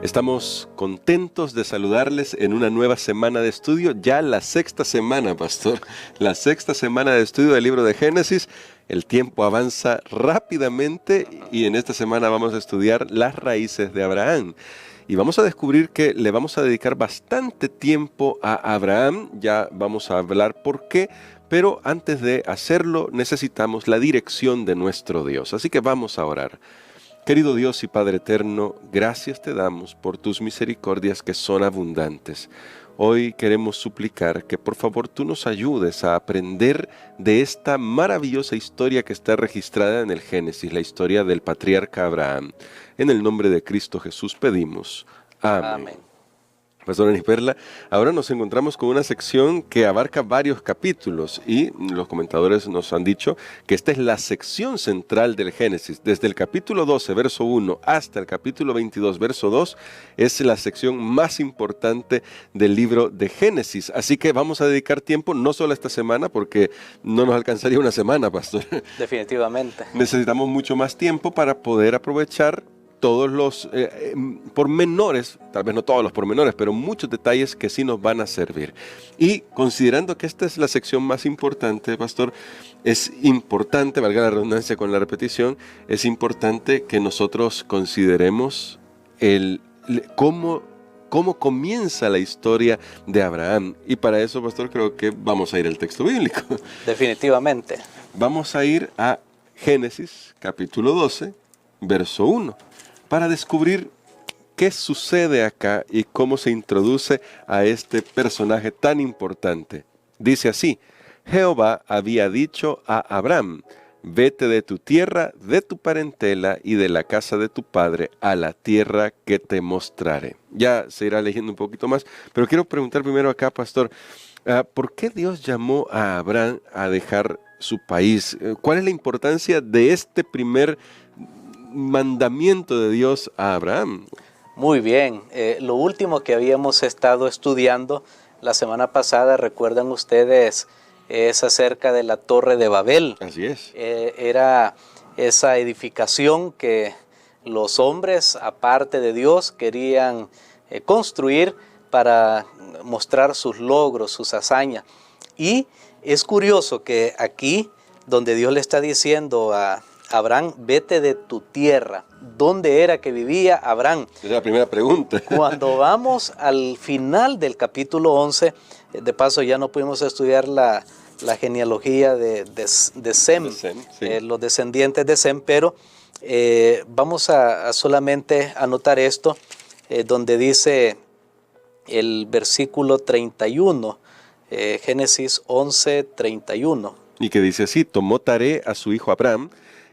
Estamos contentos de saludarles en una nueva semana de estudio, ya la sexta semana, pastor, la sexta semana de estudio del libro de Génesis. El tiempo avanza rápidamente y en esta semana vamos a estudiar las raíces de Abraham. Y vamos a descubrir que le vamos a dedicar bastante tiempo a Abraham, ya vamos a hablar por qué, pero antes de hacerlo necesitamos la dirección de nuestro Dios. Así que vamos a orar. Querido Dios y Padre eterno, gracias te damos por tus misericordias que son abundantes. Hoy queremos suplicar que por favor tú nos ayudes a aprender de esta maravillosa historia que está registrada en el Génesis, la historia del patriarca Abraham. En el nombre de Cristo Jesús pedimos. Amén. Amén. Pastor Anis Perla, ahora nos encontramos con una sección que abarca varios capítulos y los comentadores nos han dicho que esta es la sección central del Génesis. Desde el capítulo 12, verso 1 hasta el capítulo 22, verso 2, es la sección más importante del libro de Génesis. Así que vamos a dedicar tiempo, no solo esta semana, porque no nos alcanzaría una semana, pastor. Definitivamente. Necesitamos mucho más tiempo para poder aprovechar todos los pormenores, tal vez no todos los pormenores, pero muchos detalles que sí nos van a servir. Y considerando que esta es la sección más importante, pastor, es importante, valga la redundancia con la repetición, es importante que nosotros consideremos cómo comienza la historia de Abraham. Y para eso, pastor, creo que vamos a ir al texto bíblico. Definitivamente. Vamos a ir a Génesis, capítulo 12, verso 1. Para descubrir qué sucede acá y cómo se introduce a este personaje tan importante. Dice así: Jehová había dicho a Abraham, vete de tu tierra, de tu parentela y de la casa de tu padre a la tierra que te mostraré. Ya se irá leyendo un poquito más, pero quiero preguntar primero acá, pastor, ¿por qué Dios llamó a Abraham a dejar su país? ¿Cuál es la importancia de este primer mandamiento de Dios a Abraham? Muy bien. Lo último que habíamos estado estudiando la semana pasada, recuerdan ustedes, es acerca de la Torre de Babel. Así es. Era esa edificación que los hombres, aparte de Dios, querían construir para mostrar sus logros, sus hazañas. Y es curioso que aquí, donde Dios le está diciendo a Abraham, vete de tu tierra. ¿Dónde era que vivía Abraham? Esa es la primera pregunta. Cuando vamos al final del capítulo 11, de paso ya no pudimos estudiar la genealogía de Sem, Sí. los descendientes de Sem, pero vamos a solamente anotar esto, donde dice el versículo 31, Génesis 11, 31. Y que dice así: tomó Taré a su hijo Abraham,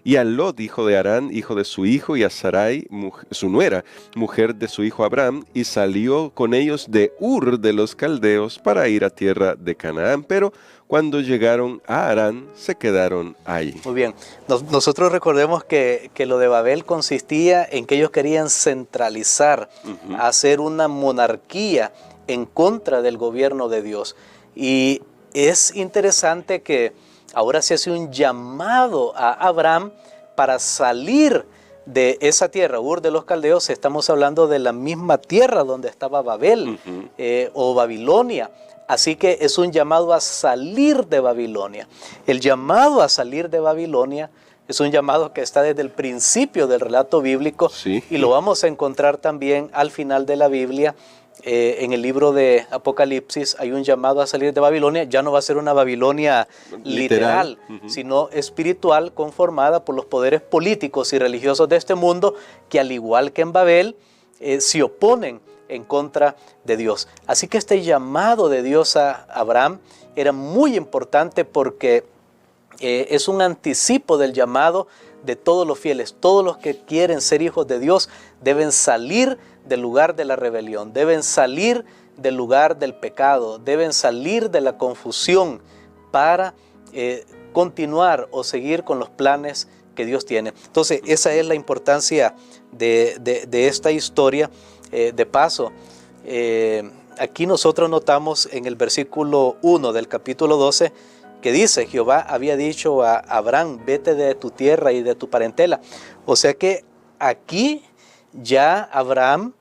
y a Lot, hijo de Harán, hijo de su hijo, y a Sarai, su nuera, mujer de su hijo Abraham, y salió con ellos de Ur de los Caldeos para ir a tierra de Canaán. Pero cuando llegaron a Harán, se quedaron ahí. Muy bien. Nosotros recordemos que lo de Babel consistía en que ellos querían centralizar, hacer una monarquía en contra del gobierno de Dios. Y es interesante que ahora se hace un llamado a Abraham para salir de esa tierra, Ur de los Caldeos. Estamos hablando de la misma tierra donde estaba Babel o Babilonia. Así que es un llamado a salir de Babilonia. El llamado a salir de Babilonia es un llamado que está desde el principio del relato bíblico, sí, y lo vamos a encontrar también al final de la Biblia. En el libro de Apocalipsis hay un llamado a salir de Babilonia. Ya no va a ser una Babilonia literal, sino espiritual, conformada por los poderes políticos y religiosos de este mundo, que al igual que en Babel, se oponen en contra de Dios. Así que este llamado de Dios a Abraham era muy importante porque es un anticipo del llamado de todos los fieles. Todos los que quieren ser hijos de Dios deben salir del lugar de la rebelión, deben salir del lugar del pecado, deben salir de la confusión para continuar o seguir con los planes que Dios tiene. Entonces, esa es la importancia de esta historia. De paso, aquí nosotros notamos en el versículo 1 del capítulo 12 que dice: Jehová había dicho a Abraham, vete de tu tierra y de tu parentela. O sea que aquí ya Abraham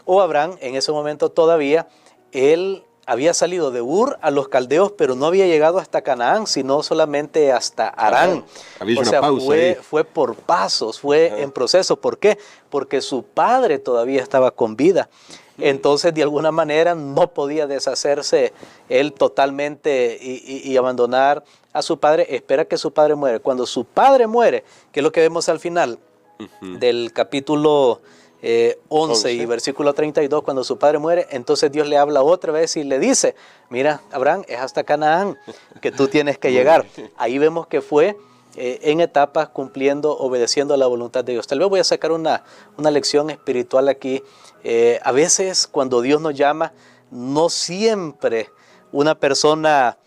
o Abraham en ese momento todavía, él había salido de Ur a los caldeos, pero no había llegado hasta Canaán, sino solamente hasta Harán. Había O sea, una pausa fue por pasos, fue en proceso. ¿Por qué? Porque su padre todavía estaba con vida. Entonces, de alguna manera, no podía deshacerse él totalmente y abandonar a su padre. Espera que su padre muere. Cuando su padre muere, que es lo que vemos al final del capítulo 11 y versículo 32, cuando su padre muere, entonces Dios le habla otra vez y le dice, mira, Abraham, es hasta Canaán que tú tienes que llegar. Ahí vemos que fue en etapas cumpliendo, obedeciendo a la voluntad de Dios. Tal vez voy a sacar una lección espiritual aquí. A veces cuando Dios nos llama, no siempre una persona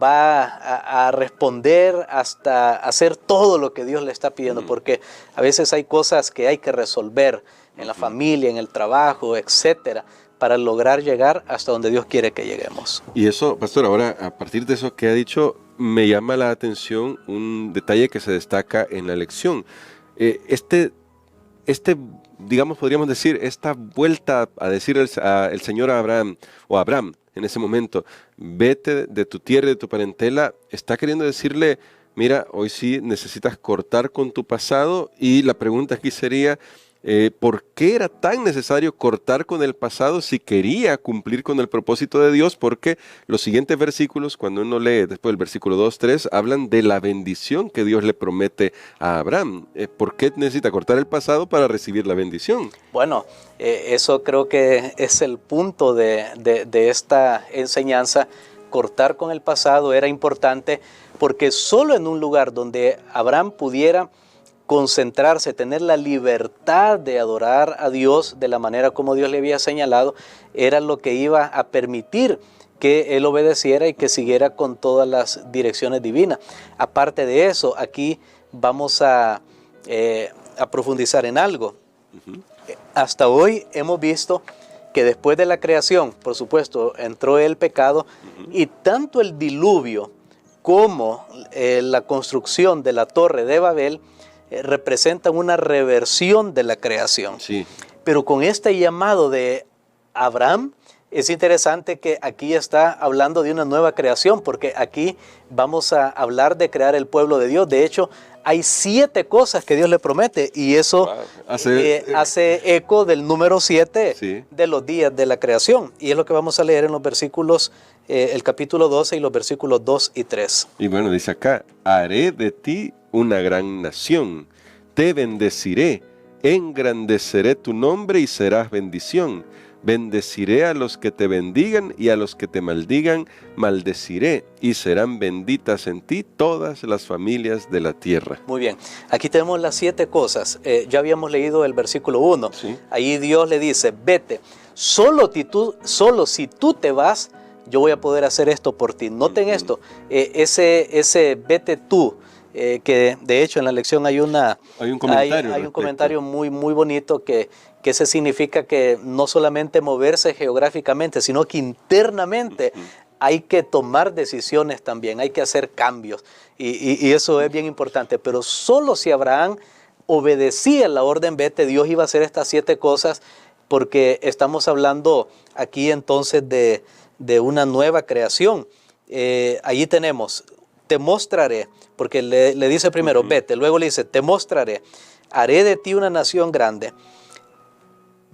va a responder hasta hacer todo lo que Dios le está pidiendo, porque a veces hay cosas que hay que resolver en la familia, en el trabajo, etcétera, para lograr llegar hasta donde Dios quiere que lleguemos. Y eso, pastor, ahora a partir de eso que ha dicho, me llama la atención un detalle que se destaca en la lección. Digamos, podríamos decir, esta vuelta a decir el Señor a Abraham, o a Abraham en ese momento, vete de tu tierra y de tu parentela, está queriendo decirle, mira, hoy sí necesitas cortar con tu pasado, y la pregunta aquí sería, ¿por qué era tan necesario cortar con el pasado si quería cumplir con el propósito de Dios? Porque los siguientes versículos, cuando uno lee después del versículo 2, 3, hablan de la bendición que Dios le promete a Abraham. ¿Por qué necesita cortar el pasado para recibir la bendición? Bueno, eso creo que es el punto de esta enseñanza. Cortar con el pasado era importante porque solo en un lugar donde Abraham pudiera concentrarse, tener la libertad de adorar a Dios de la manera como Dios le había señalado, era lo que iba a permitir que él obedeciera y que siguiera con todas las direcciones divinas. Aparte de eso, aquí vamos a profundizar en algo. Hasta hoy hemos visto que después de la creación, por supuesto, entró el pecado, y tanto el diluvio como la construcción de la Torre de Babel representan una reversión de la creación. Sí. Pero con este llamado de Abraham, es interesante que aquí está hablando de una nueva creación, porque aquí vamos a hablar de crear el pueblo de Dios. De hecho, hay 7 cosas que Dios le promete, y eso hace eco del número 7 sí, de los días de la creación. Y es lo que vamos a leer en los versículos, el capítulo 12 y los versículos 2 y 3. Y bueno, dice acá, haré de ti una gran nación, te bendeciré, engrandeceré tu nombre y serás bendición. Bendeciré a los que te bendigan y a los que te maldigan, maldeciré, y serán benditas en ti todas las familias de la tierra. Muy bien, aquí tenemos las 7 cosas. Ya habíamos leído el versículo 1. ¿Sí? Ahí Dios le dice, vete, solo si tú te vas, yo voy a poder hacer esto por ti. Noten esto, ese vete tú. Que de hecho en la lección hay un comentario muy bonito que se significa que no solamente moverse geográficamente, sino que internamente hay que tomar decisiones también, hay que hacer cambios, y eso es bien importante. Pero solo si Abraham obedecía la orden vete, Dios iba a hacer estas 7 cosas, porque estamos hablando aquí entonces de una nueva creación. Allí tenemos, te mostraré, porque le dice primero, vete, luego le dice, te mostraré, haré de ti una nación grande,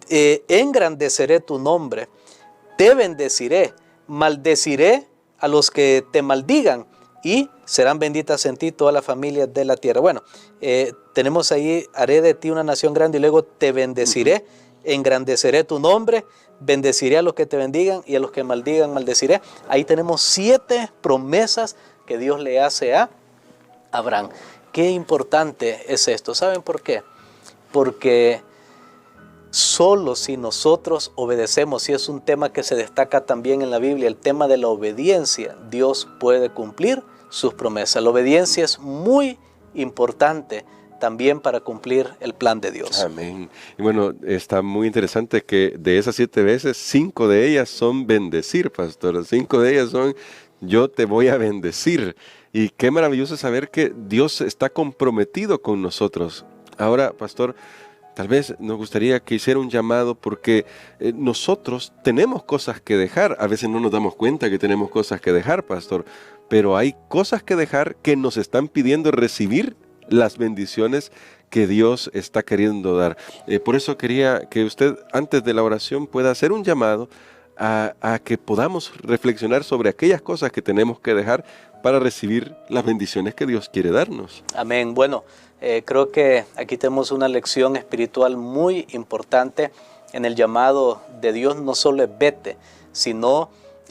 engrandeceré tu nombre, te bendeciré, maldeciré a los que te maldigan, y serán benditas en ti todas las familias de la tierra. Bueno, tenemos ahí, haré de ti una nación grande, y luego te bendeciré, engrandeceré tu nombre, bendeciré a los que te bendigan, y a los que maldigan, maldeciré. Ahí tenemos 7 promesas que Dios le hace a Abraham. Qué importante es esto. ¿Saben por qué? Porque solo si nosotros obedecemos, y es un tema que se destaca también en la Biblia, el tema de la obediencia, Dios puede cumplir sus promesas. La obediencia es muy importante también para cumplir el plan de Dios. Amén. Y bueno, está muy interesante que de esas 7 veces, 5 de ellas son bendecir, pastor. 5 de ellas son, yo te voy a bendecir. Y qué maravilloso saber que Dios está comprometido con nosotros. Ahora, pastor, tal vez nos gustaría que hiciera un llamado porque nosotros tenemos cosas que dejar. A veces no nos damos cuenta que tenemos cosas que dejar, pastor, pero hay cosas que dejar que nos están pidiendo recibir las bendiciones que Dios está queriendo dar. Por eso quería que usted, antes de la oración, pueda hacer un llamado a que podamos reflexionar sobre aquellas cosas que tenemos que dejar para recibir las bendiciones que Dios quiere darnos. Amén. Bueno, creo que aquí tenemos una lección espiritual muy importante en el llamado de Dios. No solo es vete, sino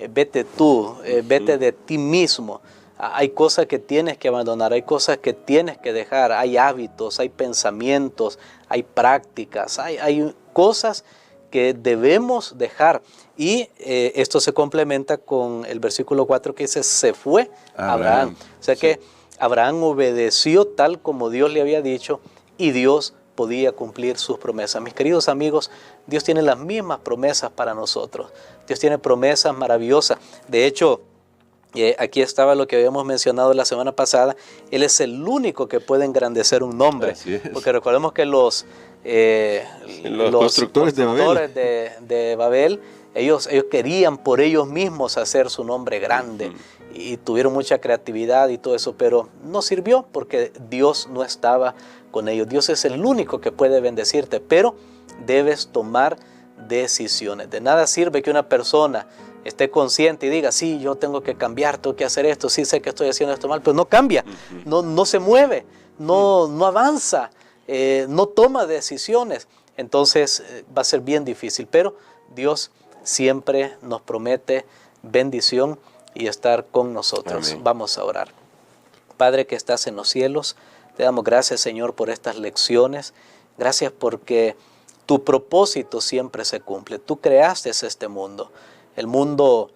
vete tú, vete de ti mismo. Hay cosas que tienes que abandonar, hay cosas que tienes que dejar, hay hábitos, hay pensamientos, hay prácticas, hay cosas que debemos dejar. Y esto se complementa con el versículo 4 que dice, se fue Abraham. O sea que Abraham obedeció tal como Dios le había dicho y Dios podía cumplir sus promesas. Mis queridos amigos, Dios tiene las mismas promesas para nosotros. Dios tiene promesas maravillosas. De hecho, aquí estaba lo que habíamos mencionado la semana pasada. Él es el único que puede engrandecer un nombre. Porque recordemos que los constructores de Babel, ellos querían por ellos mismos hacer su nombre grande. Y tuvieron mucha creatividad y todo eso, pero no sirvió porque Dios no estaba con ellos. Dios es el único que puede bendecirte, pero debes tomar decisiones. De nada sirve que una persona esté consciente y diga, sí, yo tengo que cambiar, tengo que hacer esto, sí sé que estoy haciendo esto mal, pero no cambia, no se mueve, no avanza, no toma decisiones. Entonces va a ser bien difícil, pero Dios siempre nos promete bendición y estar con nosotros. Amén. Vamos a orar. Padre que estás en los cielos, te damos gracias, Señor, por estas lecciones. Gracias porque tu propósito siempre se cumple. Tú creaste este mundo. El mundo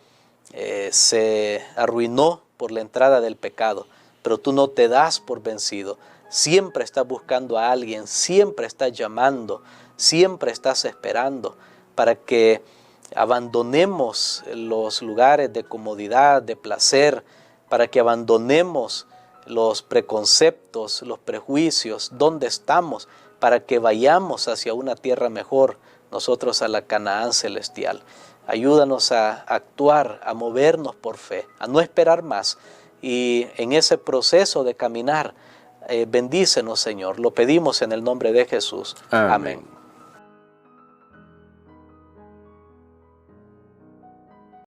se arruinó por la entrada del pecado, pero tú no te das por vencido. Siempre estás buscando a alguien, siempre estás llamando, siempre estás esperando para que abandonemos los lugares de comodidad, de placer, para que abandonemos los preconceptos, los prejuicios, dónde estamos, para que vayamos hacia una tierra mejor, nosotros a la Canaán celestial. Ayúdanos a actuar, a movernos por fe, a no esperar más. Y en ese proceso de caminar, bendícenos, Señor. Lo pedimos en el nombre de Jesús. Amén. Amén.